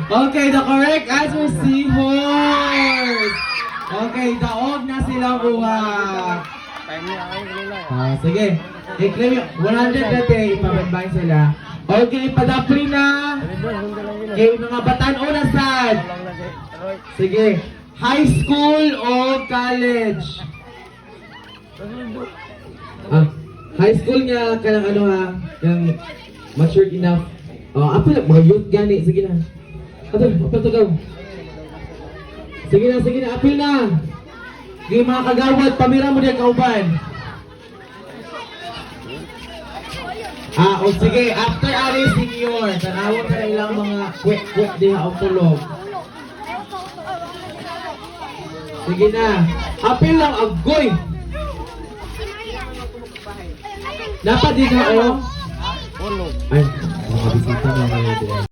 Okay, the correct answer is seahorse. Okay, daog na sila buhat. Sige. I-claim yung 100 natin, ipabagbayin sila. Okay, padapli na. Okay, mga batan o nasad. Sige. High school o college? High school nga, kanang ano ha, yung matured enough. Apa na, mga youth gani, sige na. Apil to go. Sige na, apil na. Sige mga kagawad, pamira mo diyan kauban. O sige, after ari senior, tanawag ka na ilang mga kwek-kwek diha o tulog. Sige na, apil lang, agoy. Dapat din ka o? Ay, makabisita mo ngayon.